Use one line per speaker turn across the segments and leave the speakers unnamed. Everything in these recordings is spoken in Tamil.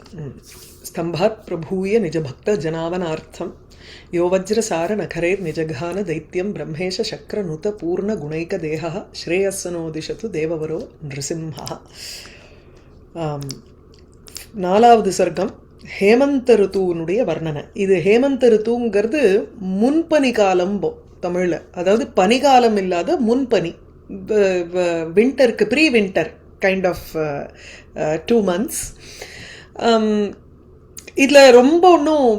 स्तंभात् प्रभूय निजभक्त जनावनार्थं यो वज्रसार नखरेर् निजघान दैत्यं ब्रह्मेश शक्रनुत पूर्ण गुणैकदेहः श्रेयस्सनोदिशतु देववरो नृसिंहः. நாலாவது சர்க்கம் ஹேமந்த ருத்துவனுடைய வர்ணனை. இது ஹேமந்த ருத்துங்கிறது முன்பனி காலம் தமிழில், அதாவது பனிகாலம் இல்லாத முன்பனி, வின்டருக்கு pre winter kind of 2 months. இதில் ரொம்ப ஒன்றும்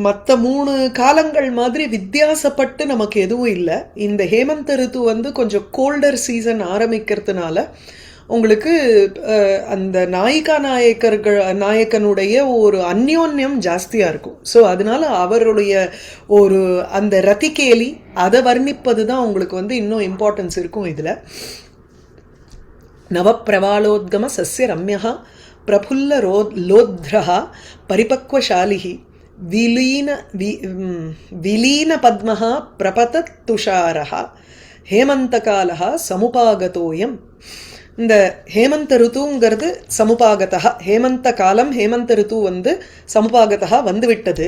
மற்ற 3 காலங்கள் மாதிரி வித்தியாசப்பட்டு நமக்கு எதுவும் இல்லை. இந்த ஹேமந்த ருத்து வந்து கொஞ்சம் கோல்டர் சீசன் ஆரம்பிக்கிறதுனால உங்களுக்கு அந்த நாயக்கனுடைய ஒரு அந்யோன்யம் ஜாஸ்தியாக இருக்கும். ஸோ அதனால அவருடைய ஒரு அந்த ரதிகேலி அதை வர்ணிப்பது தான் உங்களுக்கு வந்து இன்னும் இம்பார்ட்டன்ஸ் இருக்கும். இதில் நவப்பிரவாளோத்கம சஸ்ய ரம்யா பிரபுல்ல லோத்ரஹா பரிபக்வசாலிஹி விலீன பத்மஹா பிரபத துஷாரஹா ஹேமந்தகாலஹா சமுபாகதோயம். இந்த ஹேமந்த ருத்துங்கிறது சமுபாகதா, ஹேமந்த காலம் ஹேமந்த ருத்து வந்து சமுபாகதா வந்துவிட்டது.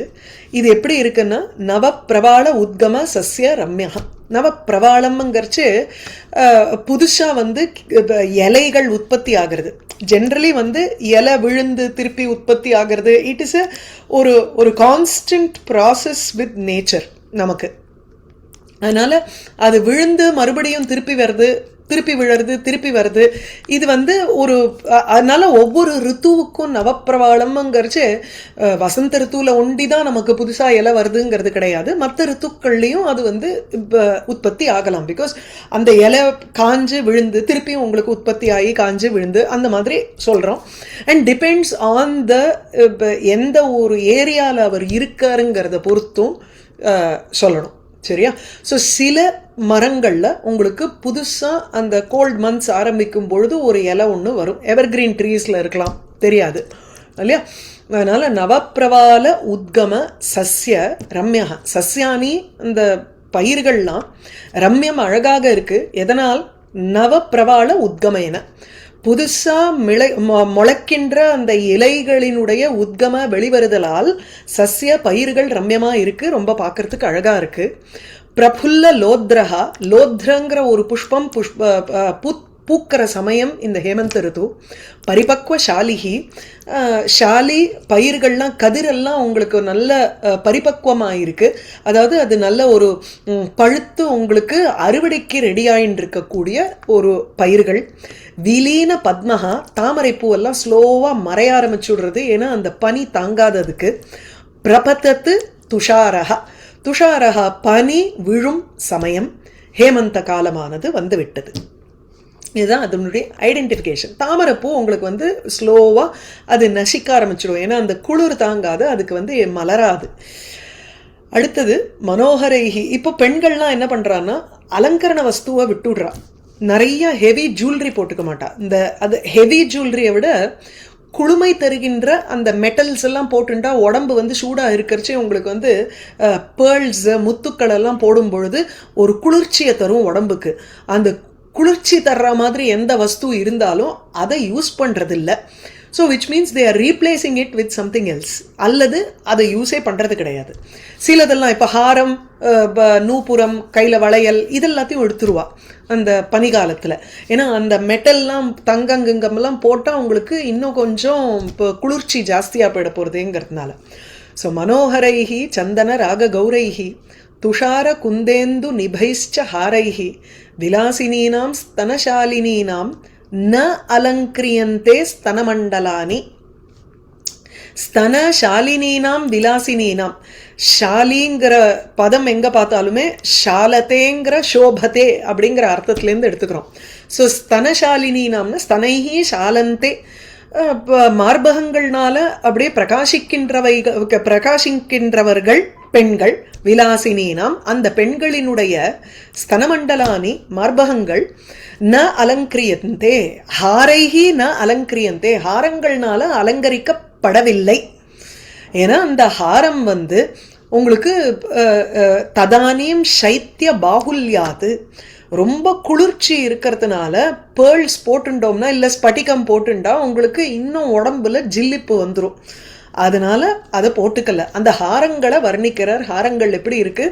இது எப்படி இருக்குன்னா நவப்பிரவாள உத்கம சஸ்ய ரம்யா. நவப்பிரவாளம்ங்கிறச்சு புதுசாக வந்து இலைகள் உற்பத்தி ஆகிறது. ஜென்ரலி வந்து இலை விழுந்து திருப்பி உற்பத்தி ஆகிறது. இட் இஸ் ஒரு கான்ஸ்டன்ட் ப்ராசஸ் வித் நேச்சர் நமக்கு. அதனால் அது விழுந்து மறுபடியும் திருப்பி வருது, திருப்பி விழறது, திருப்பி வருது. இது வந்து அதனால ஒவ்வொரு ரித்துவுக்கும் நவப்பிரவாளம்ங்கிறச்சு வசந்த ரித்துவில் ஒண்டி தான் நமக்கு புதுசாக இலை வருதுங்கிறது கிடையாது. மற்ற ரித்துக்கள்லையும் அது வந்து உற்பத்தி ஆகலாம். பிகாஸ் அந்த இலை காஞ்சு விழுந்து திருப்பியும் உங்களுக்கு உற்பத்தி ஆகி காஞ்சு விழுந்து அந்த மாதிரி சொல்கிறோம். அண்ட் டிபெண்ட்ஸ் ஆன் த எந்த ஒரு ஏரியாவில் அவர் இருக்காருங்கிறத பொறுத்தும் சொல்லணும். சரியா? ஸோ சில மரங்களில் உங்களுக்கு புதுசாக அந்த கோல்ட் மந்த்ஸ் ஆரம்பிக்கும் பொழுது ஒரு இலை ஒன்று வரும். எவர்கிரீன் ட்ரீஸில் இருக்கலாம், தெரியாது இல்லையா? அதனால் நவப்பிரவால உத்கம சஸ்ய ரம்யா. சஸ்யானி அந்த பயிர்கள்லாம் ரம்யம் அழகாக இருக்குது. எதனால்? நவப்பிரவால உத்கமேன புதுசாக முளைக்கின்ற அந்த இலைகளினுடைய உத்கம வெளிவருதலால் சஸ்ய பயிர்கள் ரம்யமாக இருக்குது, ரொம்ப பார்க்கறதுக்கு அழகாக இருக்குது. பிரபுல்ல லோத்ரஹா, லோத்ரங்கிற ஒரு புஷ்பம் பூக்கிற சமயம் இந்த ஹேமந்த ருத்து. பரிபக்வ ஷாலிஹி, ஷாலி பயிர்கள்லாம் கதிரெல்லாம் உங்களுக்கு நல்ல பரிபக்வமாக இருக்குது. அதாவது அது நல்ல ஒரு பழுத்து உங்களுக்கு அறுவடைக்கு ரெடியாயின்னு இருக்கக்கூடிய ஒரு பயிர்கள். விலீன பத்மஹா, தாமரை பூவெல்லாம் ஸ்லோவாக மறைய ஆரம்பிச்சுடுறது, ஏன்னா அந்த பனி தாங்காததுக்கு. பிரபத்தத்து துஷாரஹா, துஷாரஹா பனி விழும் சமயம், ஹேமந்த காலமானது வந்து விட்டது. இதுதான் அதனுடைய ஐடென்டிஃபிகேஷன். தாமரைப்பூ உங்களுக்கு வந்து ஸ்லோவாக அது நசிக்க ஆரம்பிச்சிடும், ஏன்னா அந்த குளிர் தாங்காது, அதுக்கு வந்து மலராது. அடுத்தது மனோகரைஹி. இப்போ பெண்கள்லாம் என்ன பண்ணுறான்னா அலங்கரண வஸ்துவை விட்டுடுறா. நிறைய ஹெவி ஜுவல்லரி போட்டுக்க மாட்டா. அது ஹெவி ஜுவல்லரியை விட குளுமை தருகின்ற அந்த மெட்டல்ஸ் எல்லாம் போட்டுட்டா உடம்பு வந்து சூடாக இருக்கிறச்சே உங்களுக்கு வந்து பேர்ல்ஸ் முத்துக்கள் எல்லாம் போடும் பொழுது ஒரு குளிர்ச்சியை தரும் உடம்புக்கு. அந்த குளிர்ச்சி தர்ற மாதிரி எந்த வஸ்து இருந்தாலும் அதை யூஸ் பண்ணுறதில்ல. So which means they are replacing it with something else, அல்லது அதை யூஸே பண்ணுறது கிடையாது. சிலதெல்லாம் இப்போ ஹாரம், நூப்புரம், கையில் வளையல், இதெல்லாத்தையும் எடுத்துருவா அந்த பனிகாலத்தில். ஏன்னா அந்த மெட்டல்லாம் தங்கங்கங்கமெல்லாம் போட்டால் உங்களுக்கு இன்னும் கொஞ்சம் இப்போ குளிர்ச்சி ஜாஸ்தியாக போயிட போகிறதுங்கிறதுனால. ஸோ மனோகரைஹி சந்தன ராக கௌரைஹி துஷார குந்தேந்து நிபைஷ்ச ஹாரைஹி விலாசினீனாம் ஸ்தனசாலினீனாம் ந அலங்கிரியந்தே ஸ்தனமண்டலானி. ஸ்தனசாலினீனாம் விலாசினீனாம். ஷாலிங்கிற பதம் எங்கே பார்த்தாலுமே ஷாலத்தேங்கிற சோபத்தே அப்படிங்கிற அர்த்தத்துலேருந்து எடுத்துக்கிறோம். ஸோ ஸ்தனசாலினீனாம்னா ஸ்தனைஹி ஷாலந்தே, மார்பகங்கள்னால அப்படியே பிரகாசிக்கின்றவர்கள் பெண்கள். விலாசினீனாம், அந்த பெண்களினுடைய ஸ்தனமண்டலானி மார்பகங்கள். ந அலங்கிரியந்தே ஹாரைஹி ந அலங்கிரியந்தே, ஹாரங்கள்னால அலங்கரிக்கப்படவில்லை. ஏன்னா அந்த ஹாரம் வந்து உங்களுக்கு ததானியம் சைத்திய பாகுல்யாது, ரொம்ப குளிர்ச்சி இருக்கிறதுனால பேர்ல்ஸ் போட்டுட்டோம்னா இல்லை ஸ்பட்டிகம் போட்டுண்டா உங்களுக்கு இன்னும் உடம்புல ஜில்லிப்பு வந்துடும். அதனால அதை போட்டுக்கல. அந்த ஹாரங்களை வர்ணிக்கிறார். ஹாரங்கள் எப்படி இருக்கு?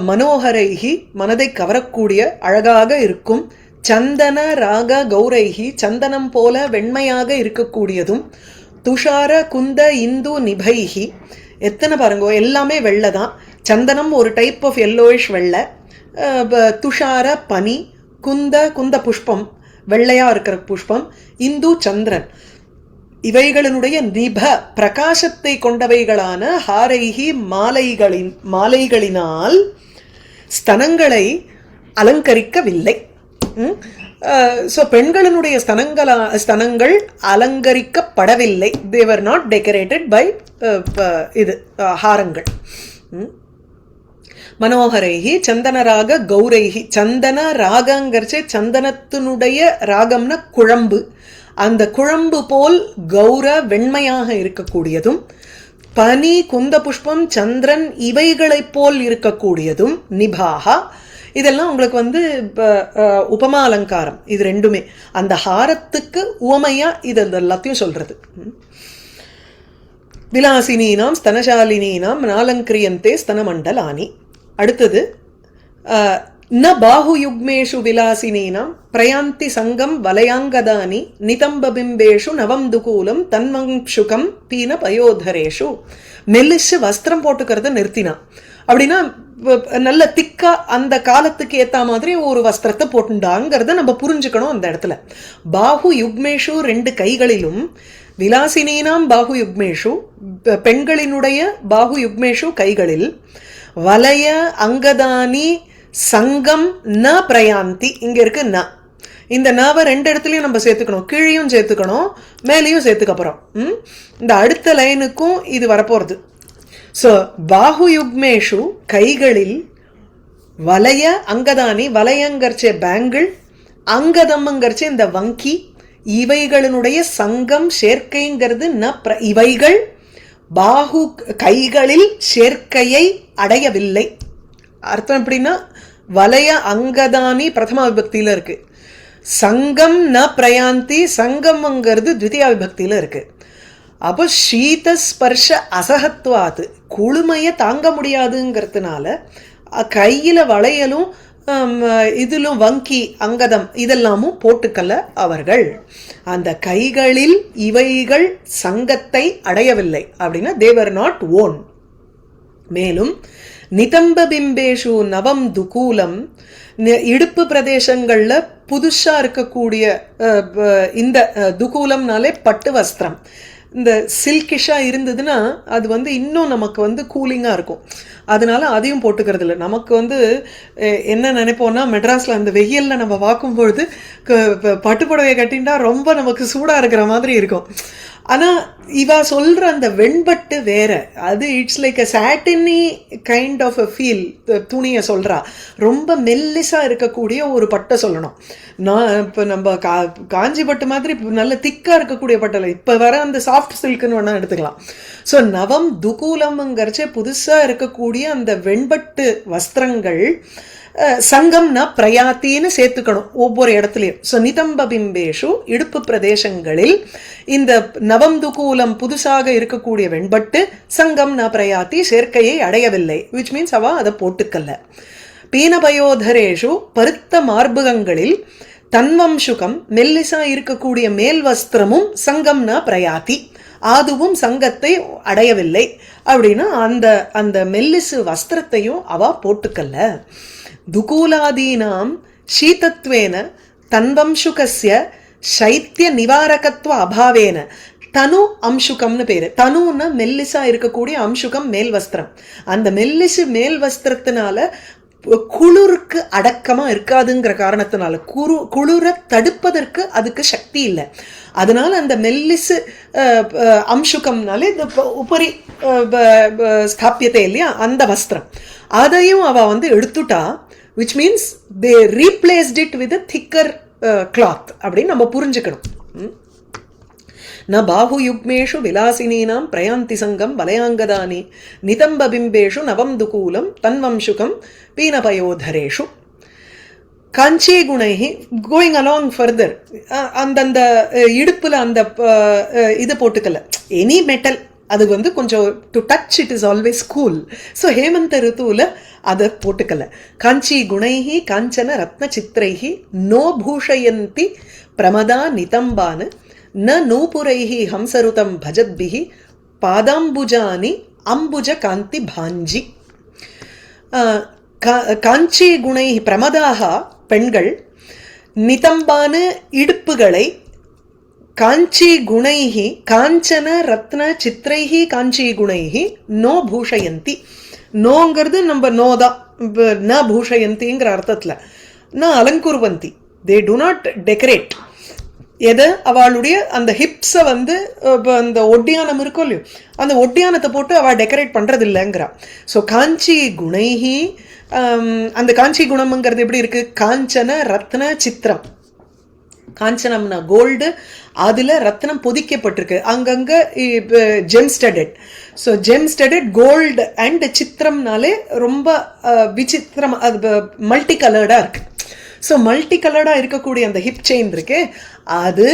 மனோகரைகி, மனதை கவரக்கூடிய அழகாக இருக்கும். சந்தன ராக கௌரைகி, சந்தனம் போல வெண்மையாக இருக்கக்கூடியதும். துஷார குந்த இந்து நிபைகி, எத்தனை பாருங்க எல்லாமே வெள்ளை தான். சந்தனம் ஒரு டைப் ஆஃப் எல்லோயிஷ் வெள்ளை, துஷார பனி, குந்த புஷ்பம் வெள்ளையா இருக்கிற புஷ்பம், இந்து சந்திரன், இவைகளினுடைய நிப பிரகாசத்தை கொண்டவைகளான ஹாரைகி மாலைகளினால் ஸ்தனங்களை அலங்கரிக்கவில்லை. ஸோ பெண்களினுடைய ஸ்தனங்கள் அலங்கரிக்கப்படவில்லை. They were not decorated by இது ஹாரங்கள். மனோகரைகி சந்தன ராக கௌரைகி, சந்தன ராகங்கிறச்சே சந்தனத்தினுடைய ராகம்னா குழம்பு, அந்த குழம்பு போல் கௌர வெண்மையாக இருக்கக்கூடியதும், பனி குந்த புஷ்பம் சந்திரன் இவைகளைப் போல் இருக்கக்கூடியதும், நிபாகா, இதெல்லாம் உங்களுக்கு வந்து உபமா அலங்காரம். இது ரெண்டுமே அந்த ஹாரத்துக்கு உவமையா இது எல்லாத்தையும் சொல்றது. விலாசினீனாம் ஸ்தனசாலினீனாம் நாலங்கிரியந்தே ஸ்தனமண்டலானி. அடுத்தது ந பாஹுயுக்மேஷு விலாசினீனாம் பிரயாந்தி சங்கம் வலயாங்கதானி நிதம்பபிம்பேஷு நவம் துகூலம் தன்மங்சுகம் பீன பயோதரேஷு. மெல்லிச்சு வஸ்திரம் போட்டுக்கிறத நிறுத்தினா. அப்படின்னா நல்ல திக்கா அந்த காலத்துக்கு ஏத்த மாதிரி ஒரு வஸ்திரத்தை போட்டுண்டாங்கிறத நம்ம புரிஞ்சுக்கணும் அந்த இடத்துல. பாஹு யுக்மேஷு ரெண்டு கைகளிலும், விலாசினீனாம் பாஹு யுக்மேஷு பெண்களினுடைய பாஹு யுக்மேஷு கைகளில், வலய அங்கதானி சங்கம் ந பிரயாந்தி, இங்க இருக்கு ந. இந்த நவை ரெண்டு இடத்துலயும் நம்ம சேர்த்துக்கணும், கீழையும் சேர்த்துக்கணும் மேலேயும் சேர்த்துக்கப்புறம். இந்த அடுத்த லைனுக்கும் இது வரப்போறது. ஸோ பாஹு யுக்மேஷு கைகளில், வலய அங்கதானி, வலயங்கர்ச்சே பேங்கிள், அங்கதம்ங்கிறச்சே இந்த வங்கி, இவைகளினுடைய சங்கம் சேர்க்கைங்கிறது ந இவைகள் பாஹு கைகளில் சேர்க்கையை அடையவில்லை. அர்த்தம் எப்படின்னா வலய அங்கதானி பிரதம விபக்தியில இருக்கு, சங்கம் ந பிரயாந்தி சங்கம்ங்கிறது த்விதியா விபக்தியில இருக்கு. அப்போ சீத ஸ்பர்ஷ அசகத்வாது, குளுமையை தாங்க முடியாதுங்கிறதுனால கையில வளையலும் இதிலும் வங்கி அங்கதம் இதெல்லாமும் போட்டுக்கல அவர்கள். அந்த கைகளில் இவைகள் சங்கத்தை அடையவில்லை அப்படின்னா தேவர் நாட் ஓன். மேலும் நிதம்ப பிம்பேஷு நவம் துகூலம், இடுப்பு பிரதேசங்கள்ல புதுசா இருக்கக்கூடிய இந்த துகூலம்னாலே பட்டு வஸ்திரம், இந்த சில்கிஷா இருந்ததுன்னா அது வந்து இன்னும் நமக்கு வந்து கூலிங்கா இருக்கும். அதனால அதையும் போட்டுக்கிறது இல்லை. நமக்கு வந்து என்ன நினைப்போம்னா, மெட்ராஸ்ல அந்த வெயில்ல நம்ம பார்க்கும் பொழுது பட்டுப்புடவையை கட்டிண்டா ரொம்ப நமக்கு சூடா இருக்கிற மாதிரி இருக்கும். ஆனா இவா சொல்ற அந்த வெண்பட்டு வேற, அது it's like a satiny kind of a feel. துணியை சொல்றா ரொம்ப மெல்லிசா இருக்கக்கூடிய ஒரு பட்டை சொல்லணும். நான் இப்போ நம்ம காஞ்சி பட்டு மாதிரி நல்ல திக்கா இருக்கக்கூடிய பட்டை, இப்போ வர அந்த சாஃப்ட் சில்க்குன்னு வேணா எடுத்துக்கலாம். ஸோ நவம் துகூலம்ங்கிறச்சே புதுசா இருக்கக்கூடிய அந்த வெண்பட்டு வஸ்திரங்கள் சங்கம்னா பிரயாத்தின்னு சேர்த்துக்கணும் ஒவ்வொரு இடத்துலையும். ஸோ நிதம்ப பிம்பேஷு இடுப்பு பிரதேசங்களில் இந்த நவம் துகூலம் புதுசாக இருக்கக்கூடிய வெண்பட்டு சங்கம்னா பிரயாத்தி சேர்க்கையை அடையவில்லை. விச் மீன்ஸ் அவ அதை போட்டுக்கல்ல. பீனபயோதரேஷு பருத்த மார்புகங்களில் தன்வம்சுகம் மெல்லிசா இருக்கக்கூடிய மேல் வஸ்திரமும் சங்கம்னா பிரயாத்தி, அதுவும் சங்கத்தை அடையவில்லை. அப்படின்னா அந்த அந்த மெல்லிசு வஸ்திரத்தையும் அவ போட்டுக்கல்ல. துகூலாதீனாம் சீதத்வேன தன்வம்சுகஸ்ய சைத்திய நிவாரகத்துவ அபாவேன தனு அம்சுகம்னு பேரு. தனுன்னா மெல்லிசா இருக்கக்கூடிய அம்சுகம் மேல் வஸ்திரம். அந்த மெல்லிசு மேல் வஸ்திரத்தினால குளிருக்கு அடக்கமா இருக்காதுங்கிற காரணத்தினால குளிர தடுப்பதற்கு அதுக்கு சக்தி இல்லை. அதனால அந்த மெல்லிசு அம்சுகம்னாலே இந்த உபரி ஸ்தாபியத்தை இல்லையா அந்த வஸ்திரம், அதையும் அவ வந்து எடுத்துட்டா. Which means they replaced it with thicker cloth அப்படின்னு நம்ம புரிஞ்சுக்கணும். ந பாஹுயுக்மேஷு விலாசினீனாம் பிரயாந்தி சங்கம் வலயாங்கதானி நிதம்ப பிம்பேஷு நவம் துகூலம் தன்வம்சுகம் பீனபயோதரேஷு. காஞ்சே குணைஹி கோயிங் அலாங் ஃபர்தர் அந்தந்த இடுப்புல அந்த இது போட்டுக்கல எனி மெட்டல் அது வந்து கொஞ்சம் to touch it is always cool. So ஹேமந்த ரித்துவில் அதை போட்டுக்கல. காஞ்சி குணைஹி காஞ்சன ரத்ன சித்திரைஹி நோ பூஷயந்தி பிரமதா நிதம்பானு ந நூபுரைஹி ஹம்சருதம் பஜத்பிஹி பாதாம்புஜானி அம்புஜ காந்தி பாஞ்சி. காஞ்சி குணை பிரமதாக பெண்கள் நிதம்பான இடுப்புகளை காஞ்சி குணைஹி காஞ்சன ரத்ன சித்திரைஹி காஞ்சி குணைஹி நோ பூஷயந்தி. நோங்கிறது நம்ம நோதான், ந பூஷயந்திங்கிற அர்த்தத்தில் ந அலங்குர்வந்தி. தே டு நாட் டெக்கரேட். எதை அவளுடைய அந்த ஹிப்ஸை வந்து அந்த ஒட்டியானம் இருக்கும் இல்லையோ அந்த ஒட்டியானத்தை போட்டு அவள் டெக்கரேட் பண்ணுறது இல்லைங்கிறா. ஸோ காஞ்சி குணைஹி அந்த காஞ்சி குணம்ங்கிறது எப்படி இருக்கு? காஞ்சன ரத்ன சித்திரம். காஞ்சனம்னா கோல்டு, அதில் ரத்னம் பொதிக்கப்பட்டிருக்கு, அங்கங்கே ஜெம்ஸ்டடட். ஸோ ஜெம்ஸ்டடட் கோல்டு அண்ட் சித்திரம்னாலே ரொம்ப விசித்திரம், அது மல்டி கலர்டாக இருக்கு. ஸோ மல்டி கலர்டாக இருக்கக்கூடிய அந்த ஹிப் செயின் இருக்கு, அது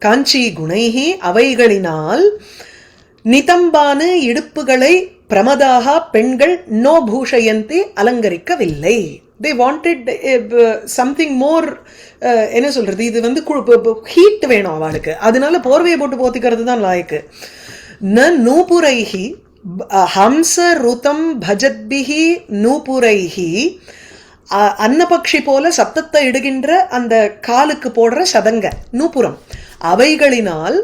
காஞ்சி குணைஹி அவைகளினால் நிதம்பான இடுப்புகளை பிரமதாக பெண்கள் நோ பூஷயந்தி அலங்கரிக்கவில்லை. They wanted something more. என்ன சொல்றது, இது வந்து ஹீட் வேணும் அவளுக்கு, அதனால போர்வையை போட்டு போத்திக்கிறது தான் லாய்க்கு. ந நூபுரைஹி ஹம்ச ருதம் பஜத்பிஹி நூபுரைஹி அன்னபக்ஷி போல சப்தத்தை இடுகின்ற அந்த காலுக்கு போடுற சதங்க நூபுரம் அவைகளினால்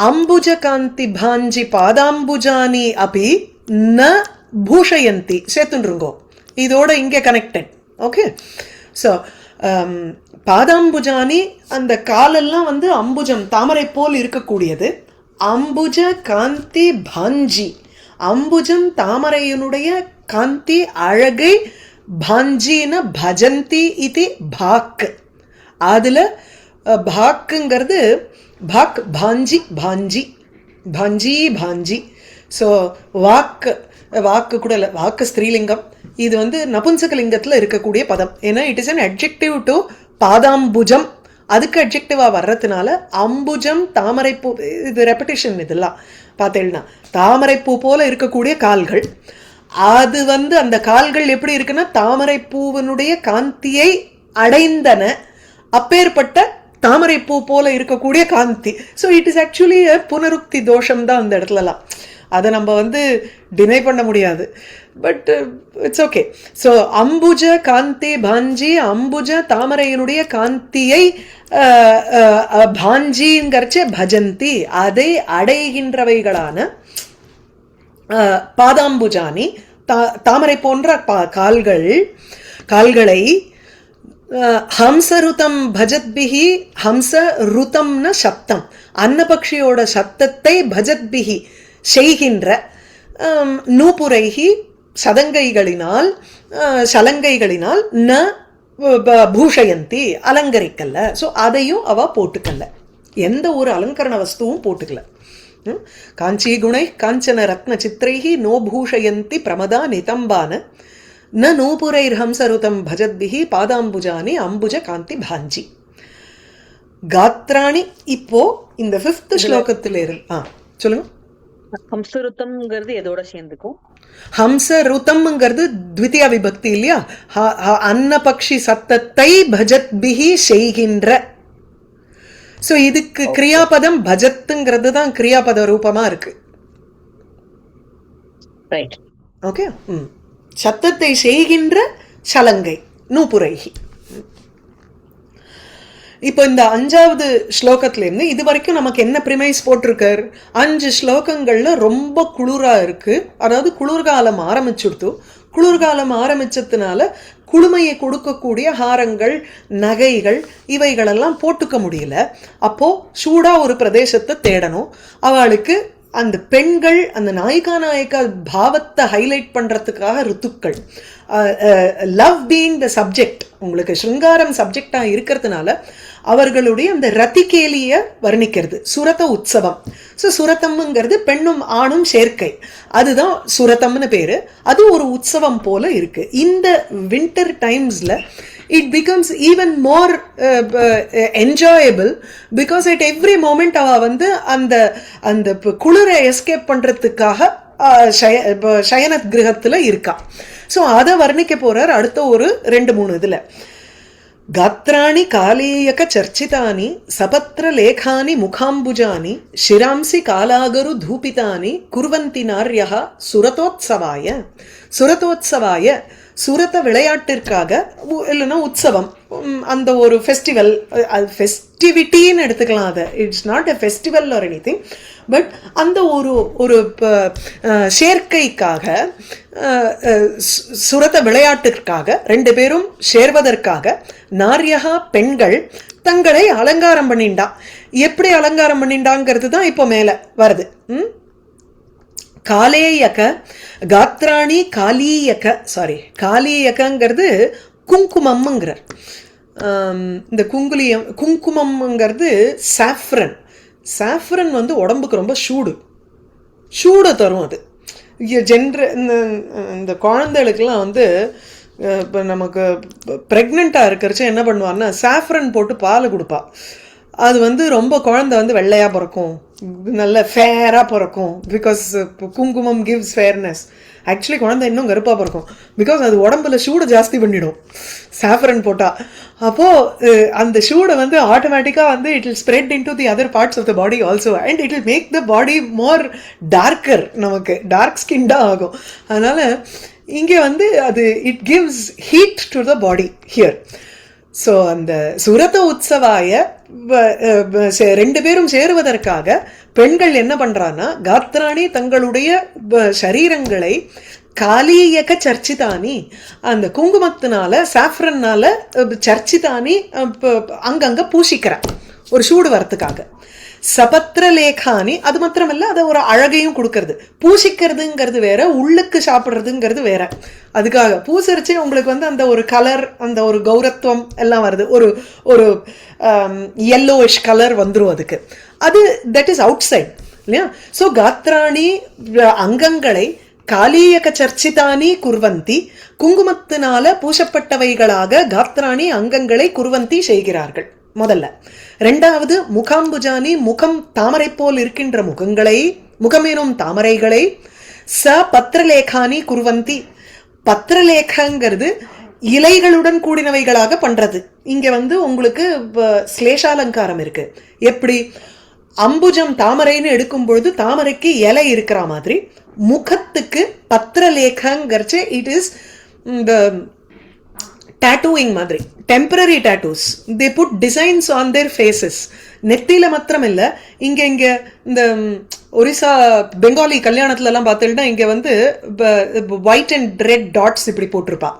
அம்புஜ காந்தி பாஞ்சி பாதாம்புஜானி அபி ந பூஷயந்தி சேர்த்துருங்கோ. இதோட இங்கே கனெக்டட். ஓகே. ஸோ பாதாம்புஜானி அந்த காலெல்லாம் வந்து அம்புஜம் தாமரை போல் இருக்கக்கூடியது. அம்புஜ காந்தி பாஞ்சி அம்புஜம் தாமரையினுடைய காந்தி அழகை பாஞ்சின பஜந்தி இது பாக். அதுல பாக்குங்கிறது பாக் பாஞ்சி பாஞ்சி பாஞ்சி பாஞ்சி. ஸோ வாக்கு வாக்கு கூட இல்லை, வாக்கு ஸ்திரீலிங்கம். இது வந்து நபுன்சகலிங்கத்தில் இருக்கக்கூடிய பதம். ஏன்னா it is an adjective to பாதாம்புஜம். அதுக்கு அட்ஜெக்டிவா வர்றதுனால அம்புஜம் தாமரைப்பூ, இது ரெப்படிஷன் இதெல்லாம் பார்த்தேன்னா தாமரைப்பூ போல இருக்கக்கூடிய கால்கள். அது வந்து அந்த கால்கள் எப்படி இருக்குன்னா தாமரைப்பூவனுடைய காந்தியை அடைந்தன. அப்பேற்பட்ட தாமரைப்பூ போல இருக்கக்கூடிய காந்தி. ஸோ இட் இஸ் ஆக்சுவலி புனருக்தி தோஷம் தான் அந்த இடத்துலலாம். அதை நம்ம வந்து டினை பண்ண முடியாது. But it's okay. ஸோ அம்புஜ காந்தி பாஞ்சி அம்புஜ தாமரையினுடைய காந்தியை பாஞ்சிங்கிறச்ச பஜந்தி அதை அடைகின்றவைகளான பாதாம்புஜானி தாமரை போன்ற கால்களை ஹம்சருதம் பஜத்பிஹி. ஹம்ச ருதம்னு சப்தம், அன்னபக்ஷியோட சப்தத்தை பஜத்பிஹி செய்கின்ற நூபுரைஹி சதங்கைகளினால் சலங்கைகளினால் ந பூஷயந்தி அலங்கரிக்கல்ல. ஸோ அதையும் அவ போட்டுக்கல்ல, எந்த ஒரு அலங்கரண வஸ்துவும் போட்டுக்கல. காஞ்சி குணை காஞ்சன ரத்ன சித்திரைஹி நோ பூஷயந்தி பிரமதா நிதம்பான ந நூபுரைர் ஹம்சருதம் பஜத்பிஹி பாதாம்புஜானி அம்புஜ காந்தி பாஞ்சி. காத்ராணி. இப்போ இந்த 5th ஸ்லோகத்தில் சொல்லுங்க.
ஹம்சருத்தம்ங்கிறது எதோட சேர்ந்துக்கும்?
ஹம்சருத்தம்ங்கிறது த்விதியா விபக்தி இல்லையா? அன்னபக்ஷி சத்தத்தை பஜத்பிஹி செய்கின்ற. ஸோ இதுக்கு கிரியாபதம் பஜத்துங்கிறது தான் கிரியாபத ரூபமா இருக்கு. ஓகே. சத்தத்தை செய்கின்ற சலங்கை நூபுரைஹி. இப்போ இந்த 5வது ஸ்லோகத்திலேருந்து இது வரைக்கும் நமக்கு என்ன பிரிமைஸ் போட்டிருக்கார்? 5 ஸ்லோகங்கள்ல ரொம்ப குளிரா இருக்கு, அதாவது குளிர்காலம் ஆரம்பிச்சுடுத்து. குளிர்காலம் ஆரம்பிச்சதுனால குளுமையை கொடுக்கக்கூடிய ஹாரங்கள் நகைகள் இவைகளெல்லாம் போட்டுக்க முடியல. அப்போ சூடா ஒரு பிரதேசத்தை தேடணும். அவளுக்கு அந்த பெண்கள் அந்த நாயகா பாவத்தை ஹைலைட் பண்றதுக்காக ரித்துக்கள், லவ் பீயிங் த சப்ஜெக்ட், உங்களுக்கு ஸ்ருங்காரம் சப்ஜெக்டா இருக்கிறதுனால அவர்களுடைய அந்த ரத்திகேலிய வர்ணிக்கிறது சுரத உற்சவம். ஸோ சுரத்தம்ங்கிறது பெண்ணும் ஆணும் சேர்க்கை, அதுதான் சுரத்தம்னு பேரு. அது ஒரு உற்சவம் போல இருக்கு. இந்த வின்டர் டைம்ஸ்ல it becomes even more enjoyable because at every moment அவ வந்து அந்த அந்த குளிரை எஸ்கேப் பண்றதுக்காக சயன கிரகத்துல இருக்கா. ஸோ அதை வர்ணிக்க போறார் அடுத்த ஒரு 2-3 இதுல. गात्राणि कालीयक चर्चितानि सपत्र लेखानि मुखाम्बुजानि शिरांसि कालागरु धूपितानि कुर्वन्ति नार्यः सुरतोत्सवाय. சுரதோத்சவாய சுரத விளையாட்டிற்காக இல்லைன்னா உற்சவம், அந்த ஒரு ஃபெஸ்டிவல், அது ஃபெஸ்டிவிட்டின்னு எடுத்துக்கலாம். அதை it's not a festival or any thing, but அந்த ஒரு ஒரு சேர்க்கைக்காக, சுரத விளையாட்டிற்காக 2 பேரும் சேர்வதற்காக நார்யகா பெண்கள் தங்களை அலங்காரம் பண்ணிண்டா. எப்படி அலங்காரம் பண்ணிண்டாங்கிறது தான் இப்போ மேலே வருது. காலேயக காத்ராணி காலீயக, சாரி காலீயகங்கிறது குங்குமம்ங்கிறார். இந்த குங்குமம்ங்கிறது சாஃப்ரன். சாஃப்ரன் வந்து உடம்புக்கு ரொம்ப சூடு தரும். அது இந்த குழந்தைகளுக்கெல்லாம் வந்து இப்போ நமக்கு ப்ரெக்னெண்ட்டாக இருக்கிறச்சு என்ன பண்ணுவான்னா சாஃப்ரன் போட்டு பால் கொடுப்பா. அது வந்து ரொம்ப குழந்தை வந்து வெள்ளையாக பிறக்கும், நல்ல ஃபேராக பிறக்கும். பிகாஸ் குங்குமம் கிவ்ஸ் ஃபேர்னஸ். ஆக்சுவலி குழந்தை இன்னும் கருப்பாக பிறக்கும், பிகாஸ் அது உடம்புல சூடு ஜாஸ்தி பண்ணிடும் சாஃப்ரன் போட்டால். அப்போது அந்த சூடை வந்து ஆட்டோமேட்டிக்காக வந்து it will spread into the other parts of the body also, and it will make the body more darker, நமக்கு டார்க் ஸ்கின்டாக ஆகும். அதனால் இங்கே வந்து அது it gives heat to the body here. So அந்த சுரத உற்சவாய 2 பேரும் சேருவதற்காக பெண்கள் என்ன பண்றான்னா, காத்ராணி தங்களுடைய சரீரங்களை காலீயக சர்ச்சிதானி, அந்த குங்குமத்தினால சாஃப்ரன்னால சர்ச்சிதானி அங்கங்க பூசிக்கிற ஒரு சூடு வரத்துக்காக. சபத்திர லேகானி, அது மாத்திரமல்ல அதை ஒரு அழகையும் கொடுக்கறது. பூசிக்கிறதுங்கிறது வேற, உள்ளுக்கு சாப்பிட்றதுங்கிறது வேற. அதுக்காக பூசரிச்சு உங்களுக்கு வந்து அந்த ஒரு கலர், அந்த ஒரு கௌரவம் எல்லாம் வருது. ஒரு ஒரு yellowish கலர் வந்துடும் அதுக்கு. அது தட் இஸ் அவுட் சைட் இல்லையா. ஸோ காத்ராணி அங்கங்களை காலீயக சர்ச்சிதானி குர்வந்தி, குங்குமத்தினால பூசப்பட்டவைகளாக காத்ராணி அங்கங்களை குர்வந்தி செய்கிறார்கள் முதல்ல. 2வது முகாம்புஜானி, முகம் தாமரை போல் இருக்கின்ற முகங்களை, முகமேனும் தாமரைகளை ச பத்திரலேகானி குர்வந்தி. பத்திரலேகங்கிறது இலைகளுடன் கூடினவைகளாக பண்றது. இங்க வந்து உங்களுக்கு ஸ்லேஷாலங்காரம் இருக்கு. எப்படி அம்புஜம் தாமரைன்னு எடுக்கும் பொழுது தாமரைக்கு இலை இருக்கிற மாதிரி, முகத்துக்கு பத்திரலேகங்கிறச்சு இட் இஸ் இந்த டாட்டூயிங் மாதிரி, temporary tattoos. They put designs on their faces. நெத்தியில மாத்திரம் இல்லை, இங்கே இந்த ஒரிசா பெங்காலி கல்யாணத்துலலாம் பார்த்தீங்கன்னா இங்கே வந்து ஒயிட் அண்ட் ரெட் டாட்ஸ் இப்படி போட்டிருப்பா.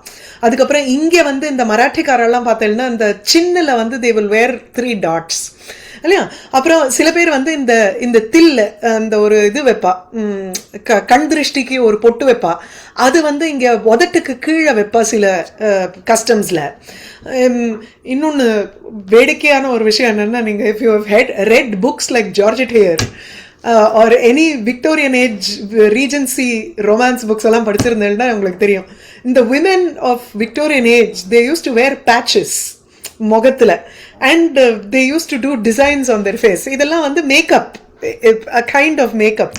அதுக்கப்புறம் இங்கே வந்து இந்த மராட்டிக்காரெல்லாம் பார்த்தீங்கன்னா இந்த சின்னில் வந்து தே வில் வேர் 3 டாட்ஸ் இல்லையா. அப்புறம் சில பேர் வந்து இந்த தில்ல அந்த ஒரு இது வைப்பா, கண் திருஷ்டிக்கு ஒரு பொட்டு வைப்பா. அது வந்து இங்கே உதட்டுக்கு கீழே வைப்பா சில கஸ்டம்ஸில். இன்னொன்று வேடிக்கையான ஒரு விஷயம் என்னென்னா, நீங்கள் if you have read books like Georgette Heyer or any Victorian age Regency romance books எல்லாம் படிச்சிருந்தேன்னா உங்களுக்கு தெரியும், இந்த women of Victorian age they used to wear patches முகத்தில், and they used to do designs on their face. இதெல்லாம் வந்து makeup, a kind of makeup.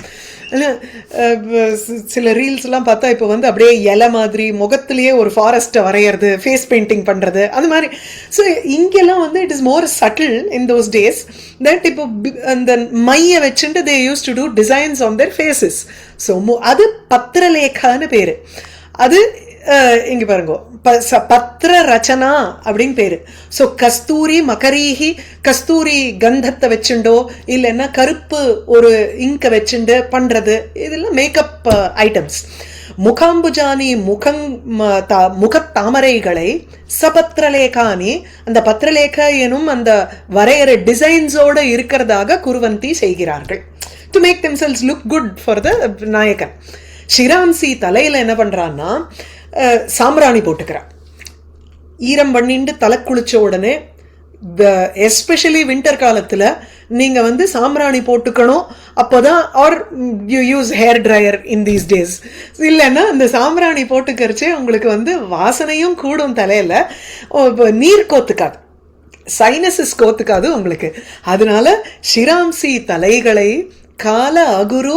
சில ரீல்ஸ்லாம் பார்த்தா இப்போ வந்து அப்படியே இலை மாதிரி முகத்திலேயே ஒரு ஃபாரஸ்ட்டை வரைகிறது, ஃபேஸ் பெயிண்டிங் பண்ணுறது, அது மாதிரி. ஸோ இங்கெல்லாம் வந்து it is more subtle in those days that இப்போ அந்த மையை வச்சுட்டு they used to do designs on their faces. So அது பத்திரலேகான்னு பேர். அது இங்கே பாருங்க, பத்திர ரச்சனா அப்படின்னு பேரு. ஸோ கஸ்தூரி மகரீஹி, கஸ்தூரி கந்தத்தை வச்சுண்டோ இல்லைன்னா கருப்பு ஒரு இங்கை வச்சுண்டு பண்றது, இதெல்லாம் மேக்கப் ஐட்டம்ஸ். முகாம்புஜானி முகத்தாமரைகளை சபத்திரலேகானி, அந்த பத்திரலேக எனும் அந்த வரையற டிசைன்ஸோட இருக்கிறதாக குர்வந்தி செய்கிறார்கள். To make themselves look good for the நாயகன். ஷிராம்சி தலையில என்ன பண்றான்னா சாம்பிராணி போட்டுக்கிறான். ஈரம் பண்ணிட்டு தலை குளிச்ச உடனே, எஸ்பெஷலி வின்டர் காலத்தில் நீங்க வந்து சாம்பிராணி போட்டுக்கணும் அப்போதான், are you use hair dryer in these days. இல்லைன்னா அந்த சாம்பிராணி போட்டுக்கரிச்சே உங்களுக்கு வந்து வாசனையும் கூடும் தலையில, நீர் கோத்துக்காது, சைனஸஸ் கோத்துக்காது உங்களுக்கு. அதனால ஷிராம்சி தலைகளை கால அகுரு,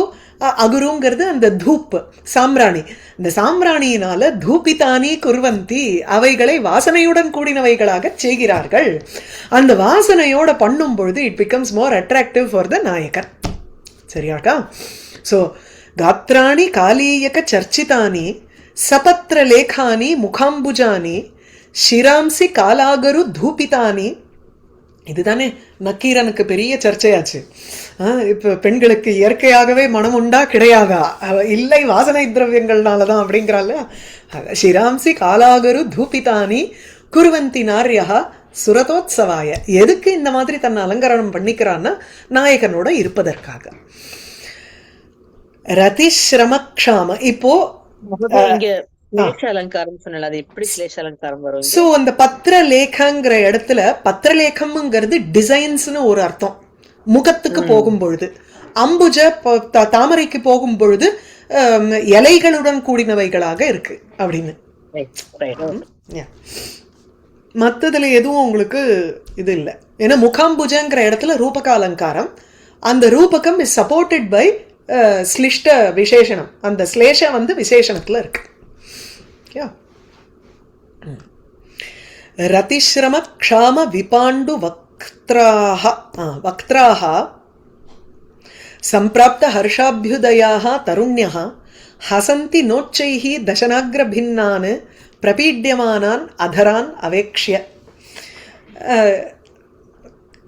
அகுருங்கிறது அந்த தூப் சாம்பிராணி, இந்த சாம்பிராணியினால தூபிதானி குர்வந்தி, அவைகளை வாசனையுடன் கூடினவைகளாக செய்கிறார்கள். அந்த வாசனையோட பண்ணும் பொழுது it becomes more attractive for the நாயகன். சரியாக்கா? ஸோ காத்ராணி காலீயக சர்ச்சிதானி சபத்திர லேகானி முகாம்புஜானி ஷிராம்சி காலாகரு தூபிதானி. இதுதானே நக்கீரனுக்கு பெரிய சர்ச்சையாச்சு. இப்போ பெண்களுக்கு இயற்கையாகவே மனம் உண்டா கிடையாதா, இல்லை வாசனை திரவியங்கள்னாலதான் அப்படிங்கிறாள். ஷிராம்சி காலாகரு தூபிதானி குருவந்தி நார்யா சுரதோத்சவாய. எதுக்கு இந்த மாதிரி தன்னை அலங்காரம் பண்ணிக்கிறான்னா நாயகனோட இருப்பதற்காக. ரதிஸ்ரமக்ஷாம. இப்போ
இங்க கிளேஷ அலங்காரம் சொன்னல, அது எப்படி கிளேஷ அலங்காரம் வரும்?
சோ அந்த பத்திர லேகங்கிற இடத்துல பத்திரலேகம்ங்கிறது டிசைன்ஸ்னு ஒரு அர்த்தம். முகத்துக்கு போகும் பொழுது, அம்புஜ தாமரைக்கு போகும் பொழுது இலைகளுடன் கூடினவைகளாக இருக்கு அப்படின்னு. மற்றதுல எதுவும் உங்களுக்கு இது இல்லை. ஏன்னா முகாம்புஜங்கிற இடத்துல ரூபக அலங்காரம், அந்த ரூபகம் இஸ் சப்போர்ட்டட் பை ஸ்லிஷ்ட விசேஷனம், அந்த ஸ்லேஷ வந்து விசேஷணத்துல இருக்கு. ரதிஸ்ரம க்ஷாம விபாண்டு வக்த்ராஹ சம்பிராப்த ஹர்ஷாபியுதயாஹ தருண்யஹ ஹசந்தி நோச்சைஹ தசனாக்ர பின்னான் பிரபீட்யமானான் அதரான் அவேக்ஷ்ய.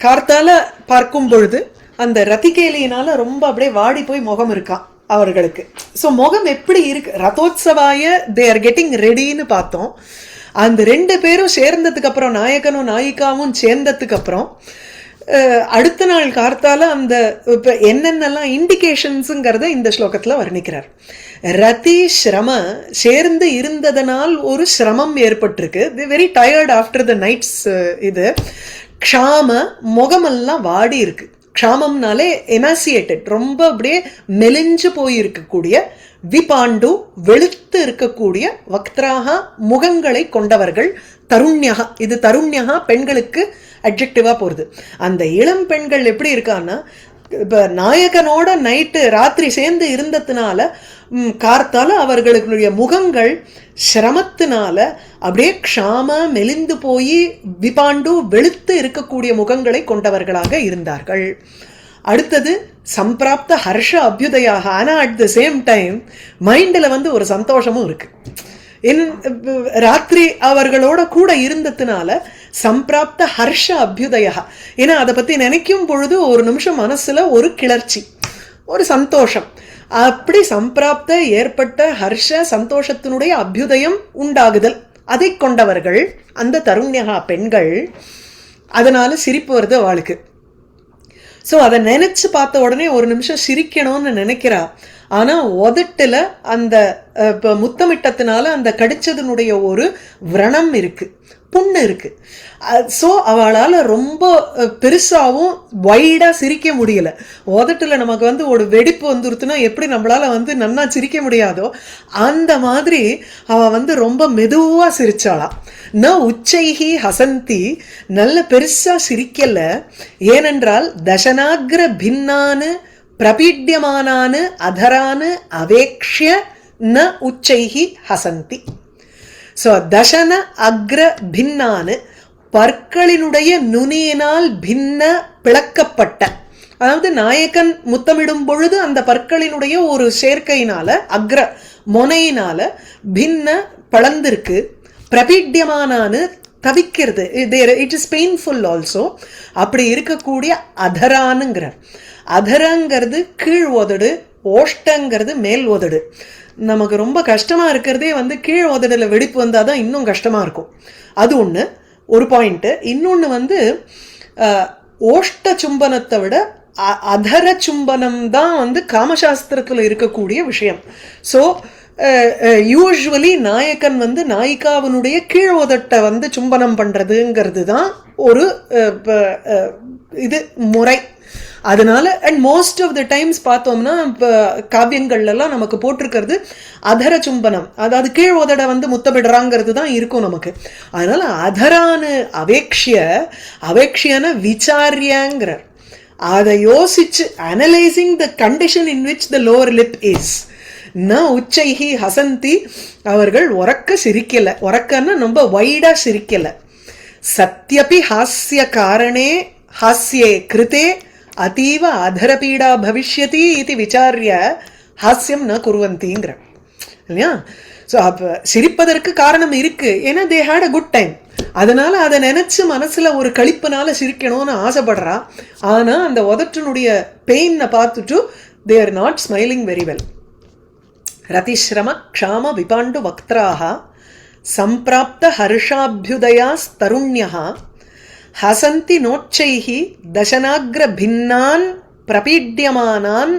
கார்த்தால பார்க்கும் பொழுது அந்த ரதிகேலியினால ரொம்ப அப்படியே வாடி போய் முகம் இருக்கான் அவர்களுக்கு. ஸோ முகம் எப்படி இருக்கு, ரதோத்சவாய தே ஆர் கெட்டிங் ரெடின்னு பார்த்தோம். அந்த ரெண்டு பேரும் சேர்ந்ததுக்கு அப்புறம், நாயகனும் நாயிகாவும் சேர்ந்ததுக்கு அப்புறம் அடுத்த நாள் கார்த்தால அந்த என்னென்னலாம் இண்டிகேஷன்ஸுங்கிறத இந்த ஸ்லோகத்துல வர்ணிக்கிறார். ரதி ஸ்ரம சேர்ந்து இருந்ததனால் ஒரு சிரமம் ஏற்பட்டிருக்கு, very tired after the nights. இது க்ஷாம முகமெல்லாம் வாடி இருக்கு. க்ஷாமம்னாலே எமாசியேட்டட், ரொம்ப அப்படியே மெலிஞ்சு போயிருக்கக்கூடிய, விபாண்டு வெளுத்து இருக்கக்கூடிய, வக்த்ராக முகங்களை கொண்டவர்கள், தருண்யகா. இது தருண்யகா பெண்களுக்கு அட்ஜெக்டிவா போறது. அந்த இளம் பெண்கள் எப்படி இருக்கான்னா, இப்ப நாயகனோட நைட்டு ராத்திரி சேர்ந்து இருந்ததுனால கார்த்தால அவர்களுடைய முகங்கள் சிரமத்தினால அப்படியே க்ஷாம மெலிந்து போய் விபாண்டு வெளுத்து இருக்கக்கூடிய முகங்களை கொண்டவர்களாக இருந்தார்கள். அடுத்தது சம்பிராப்த ஹர்ஷ அபியுதயாக. ஆனா அட் த சேம் டைம் மைண்டில் வந்து ஒரு சந்தோஷமும் இருக்கு. ராத்திரி அவர்களோட கூட இருந்ததுனால சம்பிராப்த ஹர்ஷ அபியுதயா. ஏன்னா அதை பத்தி நினைக்கும் பொழுது ஒரு நிமிஷம் மனசுல ஒரு கிளர்ச்சி, ஒரு சந்தோஷம். அப்படி சம்பிராப்த ஏற்பட்ட ஹர்ஷ சந்தோஷத்தினுடைய அபியுதயம் உண்டாகுதல், அதை கொண்டவர்கள் அந்த தருண்யகா பெண்கள். அதனால சிரிப்பு வருது அவளுக்கு. ஸோ அதை நினைச்சு பார்த்த உடனே ஒரு நிமிஷம் சிரிக்கணும்னு நினைக்கிறா. ஆனா உதட்டுல அந்த முத்தமிட்டத்தினால அந்த கடிச்சதனுடைய ஒரு விரணம் இருக்கு, புண்ணு இருக்கு. ஸோ அவளால் ரொம்ப பெருசாகவும் வைடா சிரிக்க முடியல. உதட்டுல நமக்கு வந்து ஒரு வெடிப்பு வந்துருத்துனா எப்படி நம்மளால வந்து நன்னா சிரிக்க முடியாதோ அந்த மாதிரி அவ வந்து ரொம்ப மெதுவா சிரிச்சாளாம். ந உச்சைஹி ஹசந்தி, நல்ல பெருசா சிரிக்கல. ஏனென்றால் தசனாக்ர பின்னானு பிரபீட்யமானானு அதரானு அவேக்ஷ்ய ந உச்சைஹி ஹசந்தி. ஸோ தசன அக்ர பின்னானு, பற்களினுடைய நுனியினால் பின்ன பிளக்கப்பட்ட, அதாவது நாயகன் முத்தமிடும் பொழுது அந்த பற்களினுடைய ஒரு சேர்க்கையினால, அக்ர மொனையினால பின்ன பளந்திருக்கு. பிரபீட்யமானானு தவிக்கிறது, இட் இஸ் பெயின்ஃபுல் ஆல்சோ. அப்படி இருக்கக்கூடிய அதரானுங்கிறார். அதரங்கிறது கீழ் உதடு, ஓஷ்டங்கிறது மேல் உதடு. நமக்கு ரொம்ப கஷ்டமா இருக்கிறதே வந்து கீழ் உதடுல வெடிப்பு வந்தாதான் இன்னும் கஷ்டமா இருக்கும். அது ஒண்ணு, ஒரு பாயிண்ட். இன்னொன்னு வந்து ஓஷ்ட சும்பனத்தை விட அதர சும்பனம் தான் வந்து காமசாஸ்திரத்துல இருக்கக்கூடிய விஷயம். ஸோ யூஸ்வலி நாயக்கன் வந்து நாயிகாவினுடைய கீழ் உதட்டை வந்து சும்பனம் பண்றதுங்கிறது தான் ஒரு இது முறை. அதனால and most of the times பார்த்தோம்னா காவியங்கள்லாம் நமக்கு போட்டிருக்கிறது அதர சும்பனம், அதாவது கீழ் உதட வந்து முத்தமிடுறாங்கிறது தான் இருக்கும் நமக்கு. அதனால அதரானு அவேக்ஷியான விசாரியாங்கிறார். அதை யோசிச்சு analysing the condition in which the lower lip is. ந உச்சைஹி ஹசந்தி, அவர்கள் உறக்க சிரிக்கல, உறக்கன்னா ரொம்ப வைடா சிரிக்கல. சத்யபி ஹாஸ்ய காரணே ஹாஸ்யே கிருதே அதீவ அதரபீடா பவிஷ்யதி இது விசாரிய ஹாஸ்யம் ந குருவந்திங்கிற இல்லையா. ஸோ அப்போ சிரிப்பதற்கு காரணம் இருக்கு, ஏன்னா they had a good time. அதனால அதை நினைச்சு மனசுல ஒரு களிப்புனால சிரிக்கணும்னு ஆசைப்படுறா. ஆனா அந்த உதட்டினுடைய பெயினை பார்த்துட்டு they are not smiling very well. ரதிஸ்ரம க்ஷாம விபாண்டு வக்த்ராஹ சம்பிராப்த ஹர்ஷாபியுதயாஸ் தருண்யஹ ஹசந்தி நோட்சைஹி தசனாக்ர பின்னான் பிரபீட்யமானான்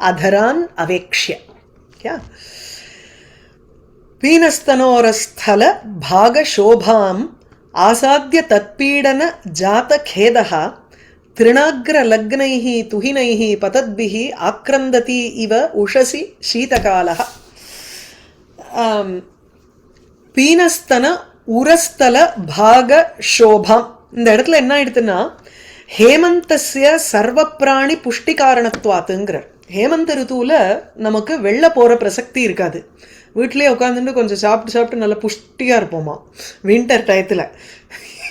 அதரான் அவேக்ஷ்ய. பீனஸ்தனோரஸ்தல பாக சோபாம் ஆசாத்ய தத்பீடன ஜாத கேதஹ திருணாக்ர லக்னைஹ துஹினைஹ பதத்பிஹ ஆக்ரந்ததி இவ உஷசி சீதகாலஹ. பீனஸ்தன உரஸ்தல பாக சோபாம், இந்த இடத்துல என்ன ஆயிடுதுன்னா ஹேமந்தஸ்ய சர்வ பிராணி புஷ்டி காரணத்துவாத்துங்கிறார். ஹேமந்த ருத்துவில் நமக்கு வெளில போகிற பிரசக்தி இருக்காது. வீட்டிலேயே உட்காந்துட்டு கொஞ்சம் சாப்பிட்டு நல்லா புஷ்டியாக இருப்போமா. வின்டர் டயத்தில்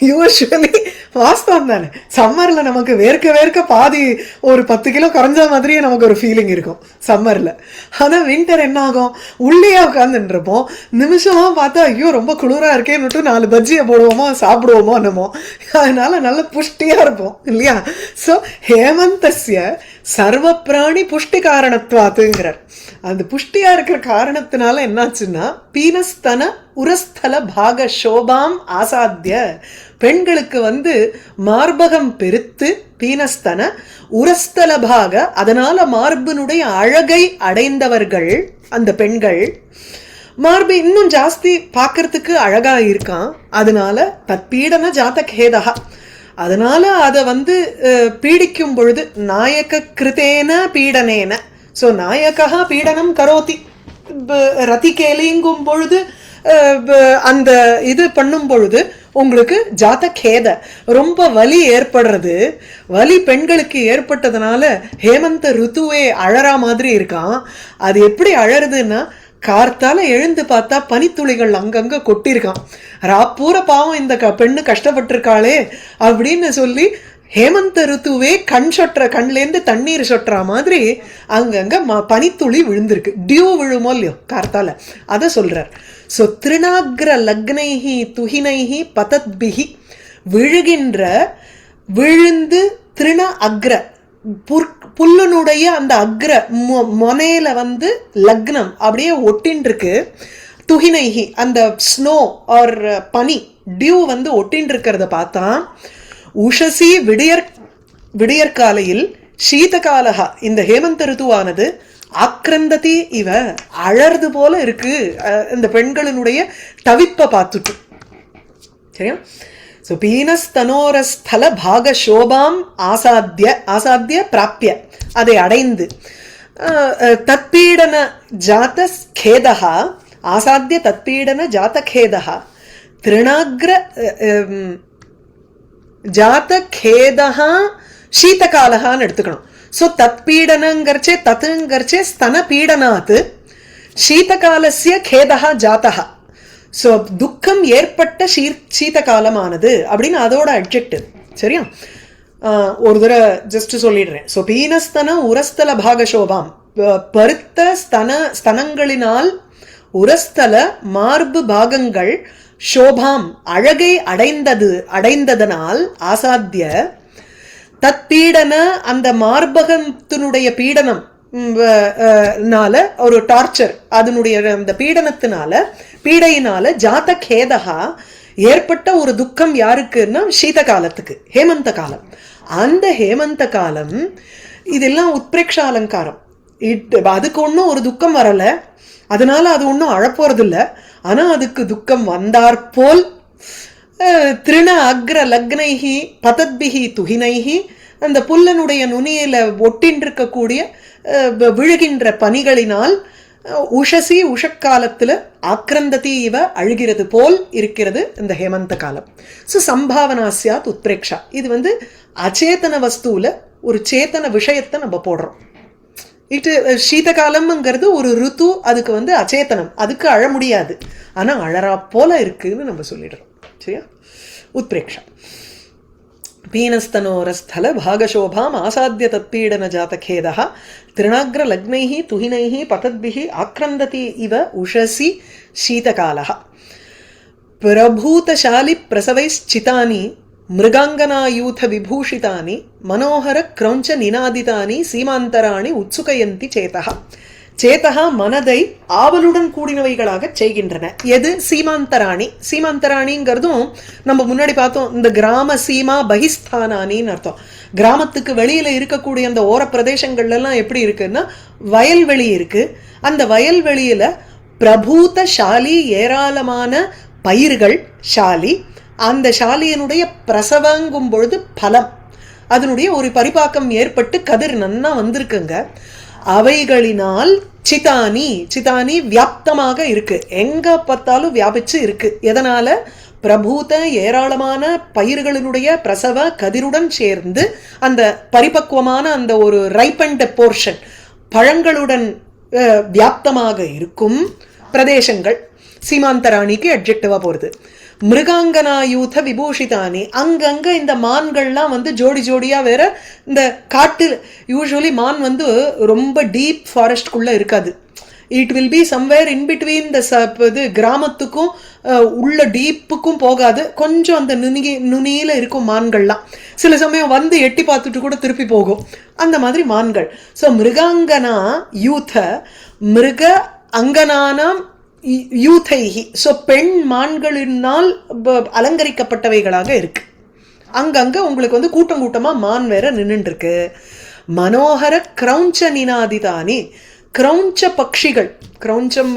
யூஸ்வலி வாஸ்தவம் தானே, சம்மரில் நமக்கு வேர்க்க பாதி ஒரு 10 கிலோ குறைஞ்ச மாதிரியே நமக்கு ஒரு ஃபீலிங் இருக்கும் சம்மரில். ஆனால் வின்டர் என்ன ஆகும், உள்ளேயே உட்காந்துட்டு இருப்போம். நிமிஷமாக பார்த்தா ஐயோ ரொம்ப குளிராக இருக்கேன்னுட்டு 4 பஜ்ஜியை போடுவோமோ சாப்பிடுவோமோ என்னமோ, அதனால நல்ல புஷ்டியாக இருப்போம் இல்லையா. ஸோ ஹேமந்தஸ்ய சர்வ பிராணி புஷ்டி காரணத்துவாத்துங்கிறார். அந்த புஷ்டியா இருக்கிற காரணத்தினால என்னாச்சுன்னா பீனஸ்தன உரஸ்தல பாக சோபாம் ஆசாத்திய, பெண்களுக்கு வந்து மார்பகம் பெருத்து பீனஸ்தன உரஸ்தல பாக, அதனால மார்பினுடைய அழகை அடைந்தவர்கள் அந்த பெண்கள். மார்பு இன்னும் ஜாஸ்தி பார்க்கறதுக்கு அழகா இருக்கான், அதனால தத்பீடன ஜாதகேதா, அதனால அதை வந்து பீடிக்கும் பொழுது நாயக கிருத்தேன பீடனேன. ஸோ நாயகா பீடனம் கரோதி, ரதி கேலிங்கும் பொழுது அந்த இது பண்ணும் பொழுது உங்களுக்கு ஜாதகேத ரொம்ப வலி ஏற்படுறது. வலி பெண்களுக்கு ஏற்பட்டதுனால ஹேமந்த ருத்துவே அழறா மாதிரி இருக்கான். அது எப்படி அழறதுன்னா கார்த்தால எழுந்து பார்த்தா பனித்துளிகள் அங்கங்க கொட்டிருக்கான். ராப்பூர பாவம் இந்த பெண்ணு கஷ்டப்பட்டிருக்காளே அப்படின்னு சொல்லி ஹேமந்த ருத்துவே கண்லேருந்து தண்ணீர் சொட்டுற மாதிரி அங்கங்க பனித்துளி விழுந்திருக்கு. டியூ விழுமோ இல்லையோ கார்த்தால, அதை சொல்றார். ஸோ திருநாக்ர லக்னைஹி துஹினைஹி பதத்பிஹி, விழுகின்ற விழுந்து திருண அக்ர புல்லுனுடைய அந்த அக்ர மொனையில வந்து லக்னம் அப்படியே ஒட்டின் இருக்கு. துஹினைஹி அந்த ஸ்னோ ஆர் பனி டியூ வந்து ஒட்டின் இருக்கிறத பார்த்தா உஷசி விடியற்காலையில் சீதகாலகா இந்த ஹேமந்த ருத்துவானது ஆக்ரந்ததி இவ அழறது போல இருக்கு இந்த பெண்களினுடைய தவிப்பை பார்த்துட்டு. சரியா. ஸோ பீனஸ்தனோரஸ்தல பாக சோபாம் ஆசாத்திய பிராப்பிய, அதை அடைந்து தத்பீடன ஜாத கேதா ஆசாத்திய தத்பீடன ஜாத கேதா திருணாக்ர ஜாத கேதா சீதகாலகான்னு எடுத்துக்கணும். ஸோ தத்பீடனங்கர்ச்சே தத்துங்கர்ச்சே ஸ்தன பீடனாத்து சீதகாலசிய கேதா ஜாத்தகா. ஸோ துக்கம் ஏற்பட்ட சீதகாலமானது அப்படின்னு அதோட அட்ஜெக்டிவ். சரியா. ஒரு தடவை ஜஸ்ட் சொல்லிடுறேன். ஸோ பீனஸ்தன உரஸ்தல பாகசோபாம், பருத்த ஸ்தனங்களினால் உரஸ்தல மார்பு பாகங்கள் சோபாம் அழகை அடைந்ததனால் ஆசாத்திய தத்பீடன அந்த மார்பகத்தினுடைய பீடனம் ஒரு டார்ச்சர், அதனுடைய அந்த பீடையினால ஜாத கேதகா ஏற்பட்ட ஒரு துக்கம் யாருக்குன்னா சீத காலத்துக்கு, ஹேமந்த காலம். அந்த ஹேமந்த காலம் இதெல்லாம் உத்பிரேக்ஷ அலங்காரம். அதுக்கு ஒன்றும் ஒரு துக்கம் வரல, அதனால அது ஒன்றும் அழப்போறது இல்லை. ஆனா அதுக்கு துக்கம் வந்தாற்போல் திருண அக்ர லக்னைஹி பதத்பிஹி துகினைஹி, அந்த புல்லனுடைய நுனியில ஒட்டின்றிருக்கக்கூடிய விழுகின்ற பனிகளினால் உஷசி உஷக்காலத்துல ஆக்ரந்ததி இவ அழுகிறது போல் இருக்கிறது இந்த ஹேமந்த காலம். ஸோ சம்பாவனாசியாத் உத்பிரேக்ஷா. இது அச்சேதன வஸ்துல ஒரு சேத்தன விஷயத்தை நம்ம போடுறோம். சீதகாலம்ங்கிறது ஒரு ருத்து, அதுக்கு அச்சேதனம், அதுக்கு அழ முடியாது, ஆனா அழறா போல இருக்குன்னு நம்ம சொல்லிடுறோம். சரியா? உத்பிரேக்ஷா. பீனஸ்தனோரஸ்தல பாகசோபாம் ஆசாத்திய தத்பீடன ஜாதகேதः திருணாக்ர லக்னைஹி துஹினைஹி பதத்பிஹி ஆக்ரந்ததி இவ உஷசி சீதகாலः பிரபூதசாலி பிரசவைச்சிதானி மிருகாங்கனாயூத விபூஷிதானி மனோஹர கிரௌஞ்ச நினாதிதானி சீமாந்தராணி உத்சுகயந்தி சேதः. சேதா மனதை ஆவலுடன் கூடினவைகளாக செய்கின்றன. எது? சீமாந்தராணி. சீமாந்தராணிங்கிறதும் நம்ம முன்னாடி பார்த்தோம், இந்த கிராம சீமா பகிஸ்தானானின்னு அர்த்தம். கிராமத்துக்கு வெளியில இருக்கக்கூடிய அந்த ஓர பிரதேசங்கள்ல எல்லாம் எப்படி இருக்குன்னா வயல்வெளி இருக்கு. அந்த வயல்வெளியில பிரபூத ஷாலி, ஏராளமான பயிர்கள் ஷாலி. அந்த ஷாலியனுடைய பிரசவங்கும் பொழுது பலம், அதனுடைய ஒரு பரிபாக்கம் ஏற்பட்டு கதிர் நன்னா வந்திருக்குங்க. அவைகளினால் சிதானி, சிதானி வியாப்தமாக இருக்கு, எங்க பார்த்தாலும் வியாபிச்சு இருக்கு. எதனால? பிரபூத ஏராளமான பயிர்களினுடைய பிரசவ கதிருடன் சேர்ந்து அந்த பரிபக்குவமான அந்த ஒரு ரைப்பண்ட் போர்ஷன் பழங்களுடன் வியாப்தமாக இருக்கும் பிரதேசங்கள் சீமாந்தராணிக்கு அட்ஜெக்டிவா போறது. மிருகாங்கனாயூத விபூஷிதானி, அங்கங்க இந்த மான்கள்லாம் ஜோடி ஜோடியா வேற. இந்த காட்டில் யூஸ்வலி மான் ரொம்ப டீப் ஃபாரஸ்ட்குள்ள இருக்காது. It will be somewhere in between the கிராமத்துக்கும் உள்ள டீப்புக்கும் போகாது, கொஞ்சம் அந்த நுனியில இருக்கும் மான்கள்லாம். சில சமயம் எட்டி பார்த்துட்டு கூட திருப்பி போகும், அந்த மாதிரி மான்கள். ஸோ மிருகாங்கனா யூத, மிருக அங்கனானாம் யூதைஹி, ஸோ பெண் மான்களினால் அலங்கரிக்கப்பட்டவைகளாக இருக்கு. அங்கங்க உங்களுக்கு கூட்டம் கூட்டமா மான் வேற நின்றுட்டு இருக்கு. மனோகர கிரௌஞ்ச நினாதிதானி, கிரௌஞ்ச பட்சிகள். கிரௌஞ்சம்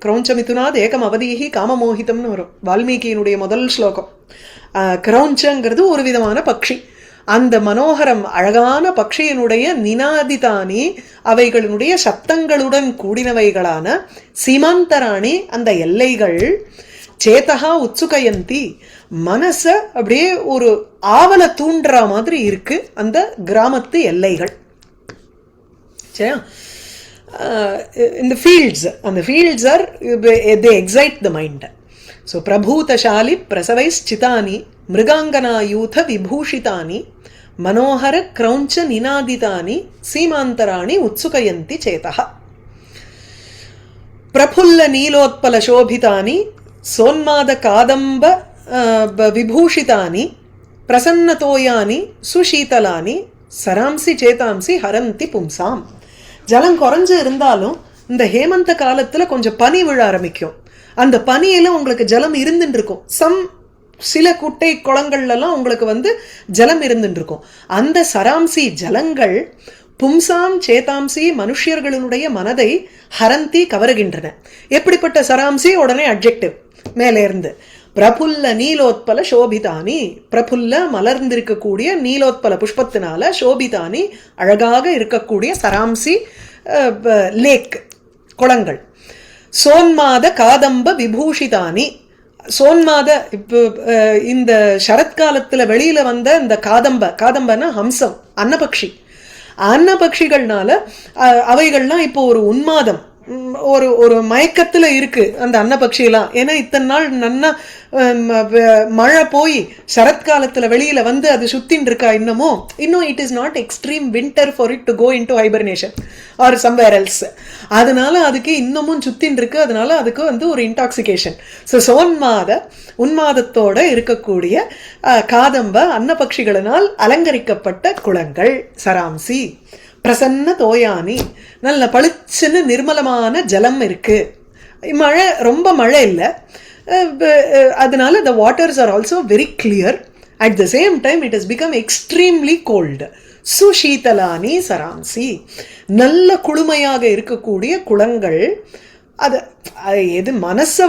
கிரௌஞ்சமிதுனாத் ஏகம் அவதீஹி காமமோகிதம்னு வரும் வால்மீகியினுடைய முதல் ஸ்லோகம். கிரௌஞ்சங்கிறது ஒரு விதமான பட்சி. அந்த மனோகரம் அழகான பட்சியினுடைய நினாதிதானி, அவைகளினுடைய சத்தங்களுடன் கூடினவைகளான சீமாந்தராணி, அந்த எல்லைகள். சேதகா உத்சுகயந்தி, மனச அப்படியே ஒரு ஆவல தூண்டுற மாதிரி இருக்கு அந்த கிராமத்து எல்லைகள். சரியா? இந்த ஃபீல்ட்ஸ், அந்த fields are they excite the mind. So பிரபூதசாலி பிரசவைச்சிதானி மிருகாங்கனாயூத விபூஷிதானி மனோஹர கிரௌஞ்ச நினாதிதானி சீமாந்தராணி உத்சுகயந்தி சேதः. பிரபுல்ல நீலோத்பல சோபிதானி சோன்மாத காதம்ப விபூஷிதானி பிரசன்னதோயானி சுஷீதலானி சராம்சி சேதாம்சி ஹரந்தி பும்சாம். ஜலம் குறைஞ்சு இருந்தாலும் இந்த ஹேமந்த காலத்துல கொஞ்சம் பனி விழ ஆரம்பிக்கும். அந்த பனியில உங்களுக்கு ஜலம் இருந்துட்டு இருக்கும். சில குட்டை குளங்கள்லாம் உங்களுக்கு ஜலம் இருந்துட்டு இருக்கும். அந்த சராம்சி ஜலங்கள் பும்சாம் சேதாம்சி மனுஷியர்களுடைய மனதை ஹரந்தி கவருகின்றன. எப்படிப்பட்ட சராம்சி? உடனே அட்ஜெக்டிவ் மேலே இருந்து. பிரபுல்ல நீலோத்பல சோபிதானி, பிரபுல்ல மலர்ந்திருக்கக்கூடிய நீலோத்பல புஷ்பத்தினால சோபிதானி அழகாக இருக்கக்கூடிய சராம்சி லேக் குளங்கள். சோன்மாத காதம்ப விபூஷிதானி, சோன்மாத இப்போ இந்த சரத்காலத்துல வெளியில வந்த இந்த காதம்பன்னா ஹம்சம், அன்னபக்ஷி. அன்னபக்ஷிகள்னால அவைகள்லாம் இப்போ ஒரு உன்மாதம், ஒரு மயக்கத்துல இருக்கு அந்த அன்னபக்ஷியெல்லாம். ஏன்னா இத்தனை நாள் நன்னா மழை போய் சரத்காலத்துல வெளியில அது சுத்தின்னு இருக்கா. இன்னும் it is not extreme winter for it to go into hibernation or somewhere else. அதனால அதுக்கு இன்னமும் சுத்தின்னு இருக்கு. அதனால அதுக்கு ஒரு இன்டாக்சிகேஷன். ஸோ உன்மாதத்தோட இருக்கக்கூடிய காதம்ப அன்னபக்ஷிகளினால் அலங்கரிக்கப்பட்ட குளங்கள் சராம்சி. பிரசன்ன தோயானி, நல்ல பளிச்சுன்னு நிர்மலமான ஜலம் இருக்கு. மழை, ரொம்ப மழை இல்லை, அதனால the waters are also very clear. At the same time it has become extremely cold. சுஷீதலானி சராம்சி, நல்ல குளுமையாக இருக்கக்கூடிய குளங்கள். அது எது மனசை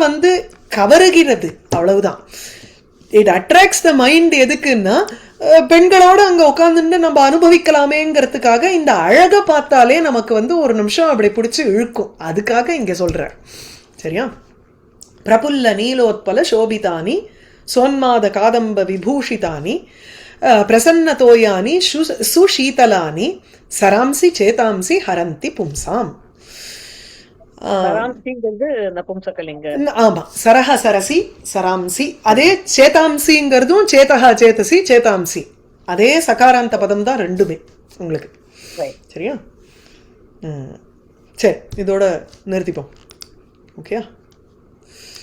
கவருகிறது, அவ்வளவுதான். இட் அட்ராக்ட்ஸ் த மைண்ட் எதுக்குன்னா பெண்களோட அங்க உட்காந்துட்டு நம்ம அனுபவிக்கலாமேங்கிறதுக்காக இந்த அழகை பார்த்தாலே நமக்கு வந்து ஒரு நிமிஷம் அப்படி பிடிச்சி இழுக்கும். அதுக்காக இங்க சொல்றேன். சரியா? பிரபுல்ல நீலோத்பல சோபிதானி சோன்மாத காதம்ப விபூஷிதானி பிரசன்னதோயானி சுஷீதலானி சராம்சி சேதாம்சி ஹரந்தி பும்சாம்.
சராம்சிங்கிறது நபும்சகலிங்க.
ஆமா, சரஹ சரசி சராம்சி. அதே சேதாம்சிங்கிறதும் சேதஹா சேதசி சேதாம்சி அதே சகாராந்த பதம் தான் ரெண்டுமே உங்களுக்கு. சரியா? சரி, இதோட நிறுத்திப்போம். ஓகே.